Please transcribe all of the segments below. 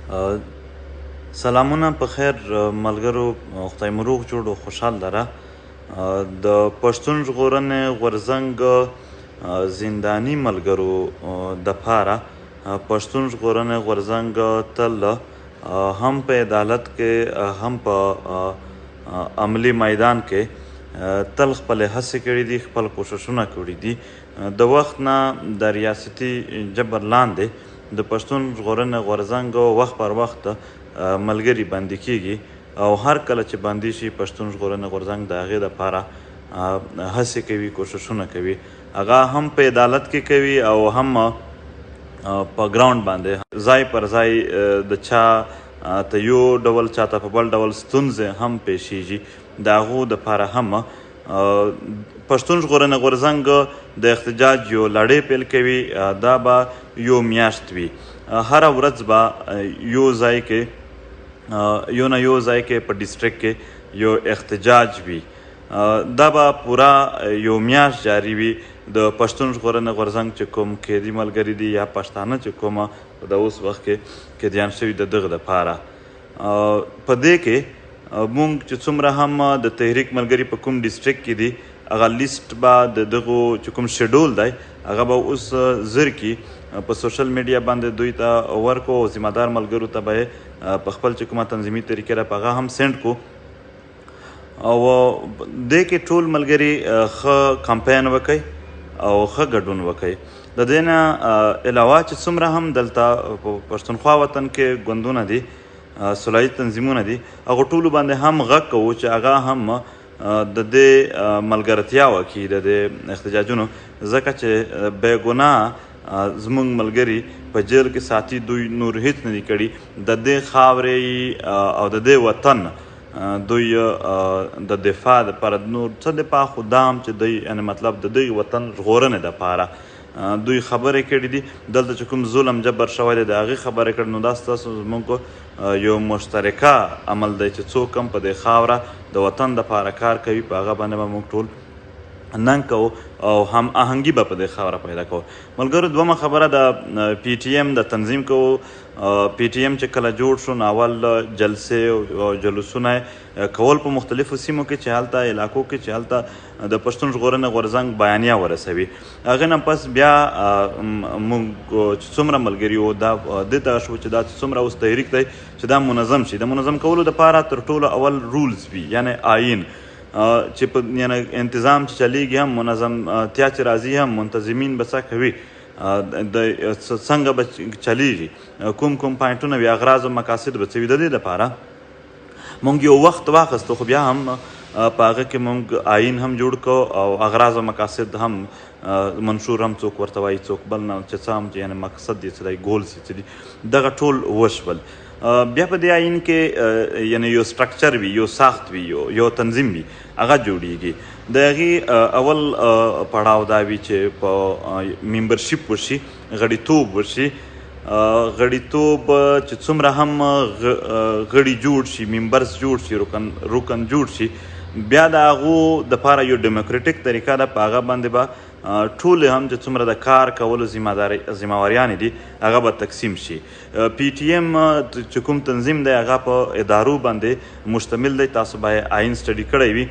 سلامونه په خیر ملګرو، خدای مو روغ جوړ او خوشحال لره. د پښتون ژغورنې غورځنګ زنداني ملګرو دپاره پښتون ژغورنې غورځنګ تل هم په عدالت کې هم په عملي میدان کې تل خپلې هڅې کړي دي، خپل کوششونه کړي دي. د وخت نه د ریاستي جبر لاندې د پښتون ژغورنې غورځنګ وخت پر وخت ملګري بندي کیږي او هر کله چې بندي شي پښتون ژغورنې غورځنګ د هغې دپاره هڅې کوي، کوششونه کوي. هغه هم په عدالت کې کوي او هم په ګراوند باندې ځای پر ځای د چا ته یو ډول چا ته په بل ډول ستونزې هم پیښیږي، د هغو دپاره هم پښتون ژغورنې غورځنګ د احتجاج یو لړۍ پیل کوي. دا به یو میاشت وي، هره ورځ به یو ځای کې یو نه یو ځای کې په ډسټرکټ کې یو احتجاج وي. دا به پوره یو میاشت جاري وي. د پښتون ژغورنې غورځنګ چې کوم قیدي ملګري دي یا پښتانه چې کومه په د اوس وخت کې قیدیان شوي د دغه دپاره، په دې کې مونږ چې څومره هم د تحریک ملګري په کوم ډسټرکټ کې دي هغه لیست به د دغو چې کوم شیډول دی هغه به اوس زر کې په سوشل میډیا باندې دوی ته ورکو او ذمه دار ملګرو ته به یې په خپل چې کومه تنظیمي طریقه ده په هغه هم سینډ کو او دې کې ټول ملګري ښه کمپین وکړي او ښه ګډون وکړي. د دې نه علاوه چې څومره هم دلته په پښتونخوا وطن کې ګوندونه دي، سولهییز تنظیمونه دي، هغو ټولو باندې هم غږ کوو چې هغه هم د دې ملګرتیا وکړي د دې احتجاجونو، ځکه چې بې ګناه زموږ ملګري په جیل کې ساتي، دوی نور هیڅ نه دي کړي. د دې خاورې او د دې وطن دوی د دفاع دپاره نور څه دفاع خو دا هم چې دوی یعنې مطلب د دوی وطن ژغورنې دپاره دوی خبرې کړي دي. دلته چې کوم ظلم جبر شوی دی د هغې خبرې کړي، نو دا ستاسو زموږ یو مشترکه عمل دی چې څوک هم په دې خاوره د وطن دپاره کار کوي، په هغه باندې به موږ ټول ننګ کوو او هم آهنګي به په دې خاوره پیدا کوو. ملګرو، دومه خبره د پی ټي ایم د تنظیم کوو. پی ټي ایم چې کله جوړ شو نو اول جلسې او جلوسونه کول په مختلفو سیمو کې چې هلته علاقو کې چې هلته د پښتون ژغورنې غورځنګ بیانیه ورسوي. هغې نه پس بیا موږ چې څومره ملګري وو دا دې ته شو چې دا څومره اوس تحریک دی چې دا منظم شي. د منظم کولو دپاره تر ټولو اول رولز وي، یعنې آیین چې په یعنې انتظام چې چلیږي هم منظمتیا چې راځي هم منتظمین به څه کوي، د څنګه به چلیږي، کوم کوم پوینټونه وي، اغراض او مقاصد به څه وي. د دې دپاره مونږ یو وخت واخیستو، خو بیا هم په هغه کې مونږ آیین هم جوړ کړو او اغراض او مقاصد هم منشور هم څوک ورته وایي، څوک بل نه، چې څه هم یعنې مقصد یې څه دی، ګولز یې څه دي، دغه ټول وشول. بیا په دې آیین کې یعنې یو سټرکچر وي، یو ساخت وي، یو تنظیم وي، هغه جوړیږي. د هغې اول پړاو دا وي چې په ممبرشپ وشي، غړیتوب وشي. غړیتوب چې څومره هم غړي جوړ شي، ممبرس جوړ شي، رکن جوړ شي، بیا د هغو دپاره یو ډیموکریټک طریقه ده، په هغه باندې به ټولې هم چې څومره د کار کولو ذمهواریانې دي هغه به تقسیم شي. پی ټي ایم چې کوم تنظیم دی هغه په ادارو باندې مشتمل دی. تاسو به یې آیین سټډي کړی وي.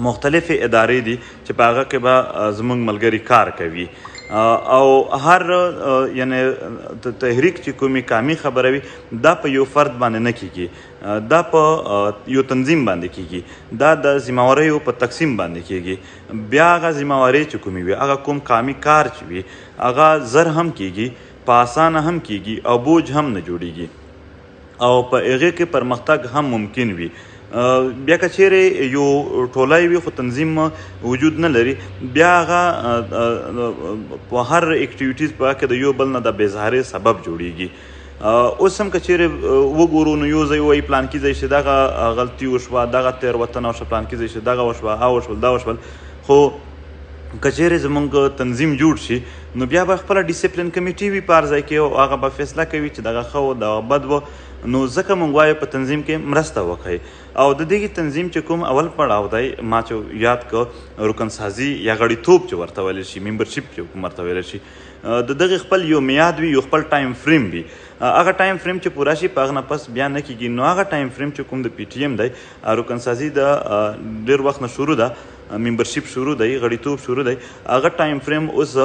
مختلفې ادارې دي چې په هغه کې به زموږ ملګري کار کوي او هر یعنې تحریک چې کومې کامي خبره وي دا په یو فرد باندې نه کیږي، دا په یو تنظیم باندې کیږي، دا د ذمهواریو په تقسیم باندې کیږي. بیا هغه ذمهوارۍ چې کومې وي، هغه کوم کامي کار چې وي هغه زر هم کیږي، په اسانه هم کیږي او بوج هم نه جوړیږي او په هغې کې پرمختګ هم ممکن وي. بیا که چیرې یو ټولی وي خو تنظیم وجود نه لري، بیا هغه په هر اکټیویټیز په هغه کې د یو بل نه د بېزهرۍ سبب جوړیږي. اوس هم که چیرې وګورو نو یو ځای وایي پلانکي ځای چې دغه غلطي وشوه، دغه تېروتنه وشوه، پلانکي ځای چې دغه وشوه، هغه وشول، دا وشول، خو که چیرې زموږ تنظیم جوړ شي نو بیا به خپله ډیسپلین کمیټي وي په هر ځای کې او هغه به فیصله کوي چې دغه ښه و دغه بد و نو ځکه موږ وایو په تنظیم کې مرسته وکړئ او د دې تنظیم چې کوم اول پړاو دی ما چې یاد که رکنسازي یا غړیتوب چې ورته ویلی شي ممبرشپ چې کوم ورته ویلی شي د دغې خپل یو میاد وي یو خپل ټایم فریم وي هغه ټایم فریم چې پوره شي په هغه نه پس بیا نه کېږي نو هغه ټایم فریم چې کوم د پی ټي ایم دی رکنسازي د ډېر وخت نه شروع ده ممبرشپ شروع دی غړیتوب شروع دی هغه ټایم فریم اوس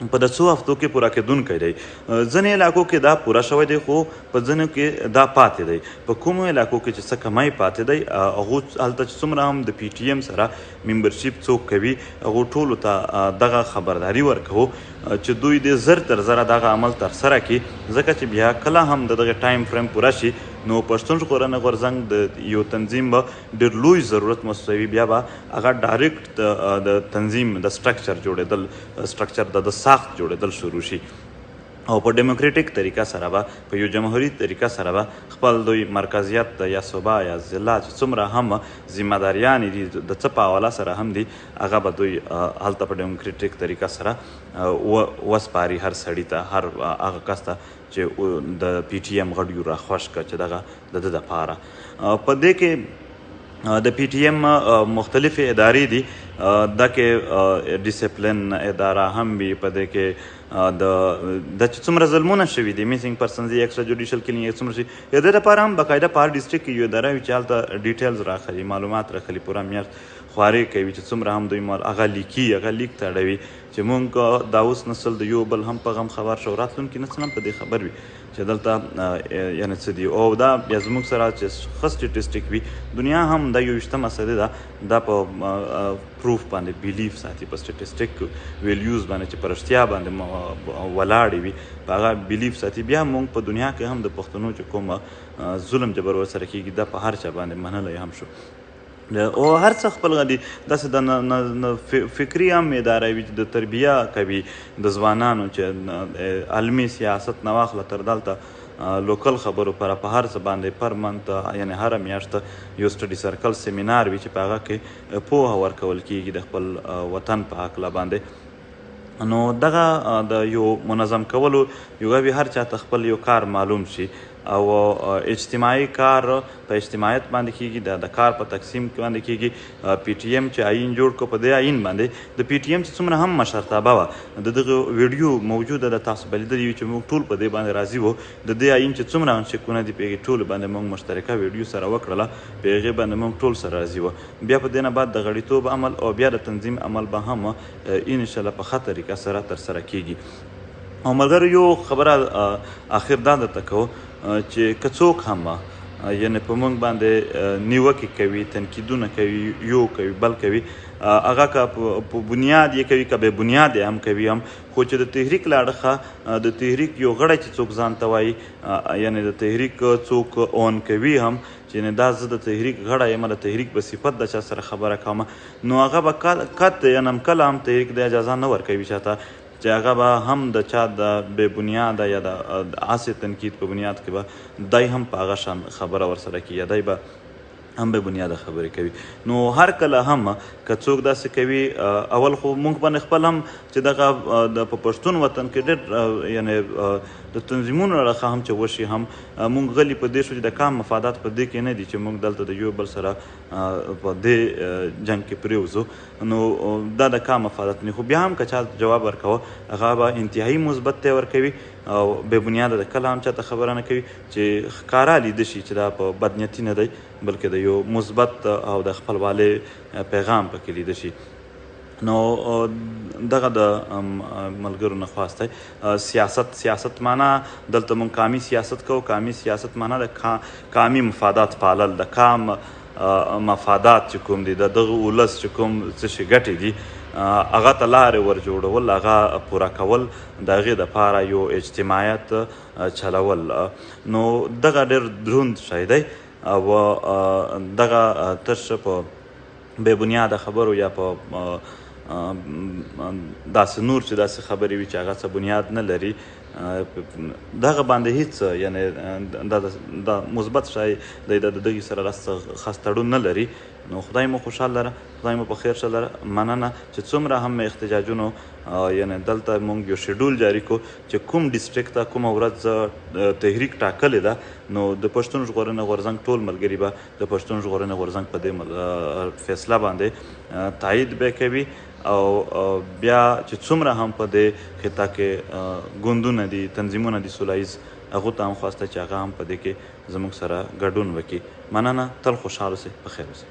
په د څو هفتو کې پوره کېدونکی دی ځینې علاقو کې دا پوره شوی دی خو په ځینو کې دا پاتې دی په کومو علاقو کې چې څه کمی پاتې دی هغو هلته چې څومره هم د پی ټي ایم سره ممبرشپ څوک کوي هغو ټولو ته دغه خبرداری ورکوو چې دوی دې زر تر زره دغه عمل ترسره کړي ځکه چې بیا کله هم د دغه ټایم فریم پوره شي نو پښتون ژغورنه غورځنګ د یو تنظیم به ډېر لوی ضرورت محسوسوي بیا به هغه ډایرکټ د تنظیم د سټرکچر جوړېدل سټرکچر د ساخت جوړېدل شروع شي او په ډیموکریټک طریقه سره به په یو جمهوري طریقه سره به خپل دوی مرکزیت د یا صوبه یا ضلع چې څومره هم ذمهداریانې دي د څه په حواله سره هم دي هغه به دوی هلته په ډیموکریټک طریقه سره وسپاري هر سړي ته هر هغه کس ته چې د پی ټي ایم غړي راخوښ کړه چې دغه د ده دپاره په دې کې د پی ټي ایم مختلفې ادارې دي دا کې ډیسپلین اداره هم وي په دې کې د چې څومره ظلمونه شوي دي میسنګ پرسنز یا ایکسټرا جوډیشل کلینګ څومره شي د دې لپاره هم باقاعده په هر ډسټرکټ کې یو اداره وي چې هلته ډیټیلز راخلي معلومات راخلي پوره میاشت خوارې کوي چې څومره هم دوی هغه لیکي هغه لیک ته اړوي چې مونږ دا اوس نسل د یو بل هم په غم خبر شو راتلونکي نسل هم په دې خبر وي چې دلته یعنې څه دي او دا بیا زموږ سره چې ښه سټیټسټیک وي دنیا هم دا یو ویشتمه صدي ده دا په پروف باندې بیلیف ساتي په سټیټسټیک ویلیوز باندې چې په رښتیا باندې ولاړې وي په هغه بیلیف ساتي بیا مونږ په دنیا کې هم د پښتنو چې کوم ظلم جبر ورسره کېږي دا په هر چا باندې منلی هم شو او هر څه خپل غدي داسې د فکري هم اداره وي چې د تربیه کوي د ځوانانو چې علمي سیاست نه واخله تر دلته لوکل خبرو پر په هر څه باندې پر منت یعنی هر میاشت یو سټډي سرکل سیمینار وي چې په هغه کې پوهه ورکول کېږي د خپل وطن په هکله باندې نو دغه د یو منظم کولو یو هر چاته خپل یو کار معلوم شي او اجتماعي کار په اجتماعیت باندې کېږي د کار په تقسیم باندې کېږي پی ټي ایم چې آیین جوړ کړو په دې آیین باندې د پی ټي ایم چې څومره هم مشرتابه وه د دغه ویډیو موجوده ده تاسو به لیدلي وي چې موږ ټول په دې باندې راضي وو د دې آیین چې څومره انشکونه دي په هغې ټولو باندې موږ مشترکه ویډیو سره وکړله په هغې باندې موږ ټول سره راضي وو بیا په دې نه بعد د غړیتوب عمل او بیا د تنظیم عمل به هم انشاءالله په ښه طریقه سره ترسره کېږي او ملګرو یو خبره آخر دا درته کوو چې که څوک هم یعنې په موږ باندې نیوکې کوي تنقیدونه کوي یو کوي بل کوي هغه که په بنیاد یې کوي که بې بنیاد یې هم کوي هم خو چې د تحریک له اړخه د تحریک یو غړی چې څوک ځان ته وایي یعنې د تحریک څوک اون کوي هم چې دا زه د تحریک غړی یم د تحریک په صفت د چا سره خبره کوم نو هغه به قط یعنې کله هم تحریک د اجازه نه ورکوي چاته چې هغه به هم د چا د بې بنیاده یا د هسې تنقید په بنیاد کې به دی هم په هغه شان خبره ورسره کوي یا دی به هم بې بنیاده خبرې کوي نو هر کله هم که څوک داسې کوي اول خو موږ باندې خپل هم چې دغه د په پښتون وطن کې ډېر یعنې د تنظیمونو اړخه هم چې وشي هم موږ غلي په دې شو چې د کام مفادات په دې کې نه دي چې موږ دلته د یو بل سره په دې جنګ کې پرېوځو نو دا د کام مفادات نه خو بیا هم که چا جواب ورکوه هغه به انتهایي مثبت تی ورکوي او بې بنیاده د کله هم چاته خبره نه کوي چې ښکاره لیده شي چې دا په بدنیتي نه دی بلکې د یو مثبت او د خپلوالۍ پیغام پکې لیده شي نو دغه د ملګرو نه خواست دی سیاست معنا دلته موږ کامي سیاست کوو کامي سیاست معنا د کامي مفادات پالل د کام مفادات چې کوم دي د دغه ولس چې کوم څه شي ګټې دي هغه ته لارې ور جوړول هغه پوره کول د هغې دپاره یو اجتماعیت چلول نو دغه ډېر دروند شی دی او دغه تش په بې بنیاده خبرو یا په داسې نور چې داسې خبرې وي چې هغه څه بنیاد نه لري دغه باندې هیڅ یعنې دا مثبت شی دی د دغې سره خاص تړون نه لري نو خدای مو خوشحال لره، خدای مو په خیر شه لره. مننه چې څومره هم احتجاجونو یعنی دلته موږ یو شیډول جاری کو چې کوم ډیسټریکټ ته کومه ورځ تحریک ټاکلې ده، نو د پښتون ژغورنې غورځنګ ټول ملګري به د پښتون ژغورنې غورځنګ په دې فیصله باندې تایید به کوي او بیا چې څومره هم په دې خطه کې ګوندونه دي، تنظیمونه دي سولهییز، هغو ته هم خواسته چې هغه هم په دې کې زموږ سره ګډون وکړي. مننه، تل خوشحال اوسئ، په خیر اوسئ.